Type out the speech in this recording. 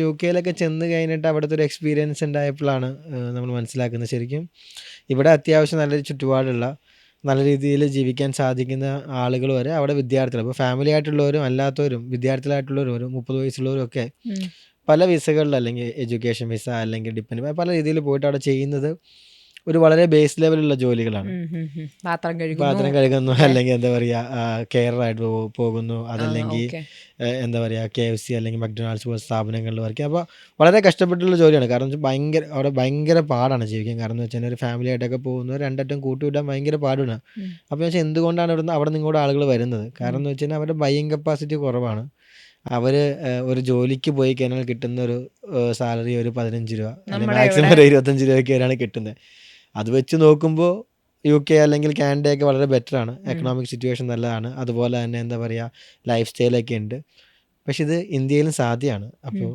യുകെയിലൊക്കെ ചെന്ന് കഴിഞ്ഞിട്ട് അവിടുത്തെ ഒരു എക്സ്പീരിയൻസ് ഉണ്ടായപ്പോഴാണ് നമ്മൾ മനസ്സിലാക്കുന്നത് ശരിക്കും ഇവിടെ അത്യാവശ്യം നല്ലൊരു ചുറ്റുപാടുള്ള നല്ല രീതിയിൽ ജീവിക്കാൻ സാധിക്കുന്ന ആളുകൾ വരെ അവിടെ വിദ്യാർത്ഥികൾ, ഇപ്പോൾ ഫാമിലി ആയിട്ടുള്ളവരും അല്ലാത്തവരും വിദ്യാർത്ഥികളായിട്ടുള്ളവരും ഒരു 30 വയസ്സുള്ളവരും ഒക്കെ ഉം. പല വിസകളിൽ അല്ലെങ്കിൽ എഡ്യൂക്കേഷൻ വിസ അല്ലെങ്കിൽ ഡിപ്പെൻഡ് പല രീതിയിൽ പോയിട്ട് അവിടെ ചെയ്യുന്നത് ഒരു വളരെ ബേസ് ലെവലുള്ള ജോലികളാണ്. പാത്രം കഴുകുന്നു പാത്രം കഴുകുന്നു അല്ലേ? അല്ലെങ്കിൽ എന്താ പറയുക കെയറായിട്ട് പോകുന്നു, ആ, അതല്ലെങ്കിൽ ഓക്കെ. എന്താ പറയുക KFC അല്ലെങ്കിൽ മക്ഡൊണാൾഡ്സ് പോലുള്ള സ്ഥാപനങ്ങളിൽ വർക്ക് ചെയ്യുക. അപ്പോൾ വളരെ കഷ്ടപ്പെട്ടുള്ള ജോലിയാണ്. കാരണം വെച്ചാൽ അവിടെ ഭയങ്കര പാടാണ് ജീവിക്കാൻ. കാരണം എന്ന് വെച്ചാൽ ഒരു ഫാമിലി ആയിട്ടൊക്കെ പോകുന്നവർ രണ്ടറ്റം കൂട്ടിവിടാൻ ഭയങ്കര പാടാണ്. ഉം. അപ്പോൾ വെച്ചാൽ എന്തുകൊണ്ടാണ് അവിടെ നിന്ന് ഇങ്ങോട്ട് ആളുകൾ വരുന്നത്? കാരണം എന്ന് വെച്ച് കഴിഞ്ഞാൽ അവരുടെ ബൈയിങ് കപ്പാസിറ്റി കുറവാണ്. അവർ ഒരു ജോലിക്ക് പോയി കഴിഞ്ഞാൽ കിട്ടുന്ന ഒരു സാലറി ഒരു 15 രൂപ അല്ലെങ്കിൽ നമ്മുടെ മാക്സിമം ഇവിടെ ഒരു 25 രൂപയൊക്കെയാണ് കിട്ടുന്നത്. അത് വെച്ച് നോക്കുമ്പോൾ UK അല്ലെങ്കിൽ കാനഡയൊക്കെ വളരെ ബെറ്ററാണ്. എക്കണോമിക് സിറ്റുവേഷൻ നല്ലതാണ്. അതുപോലെ തന്നെ എന്താ പറയുക ലൈഫ് സ്റ്റൈലൊക്കെ ഉണ്ട്. പക്ഷെ ഇത് ഇന്ത്യയിലും സാധ്യമാണ്. അപ്പോൾ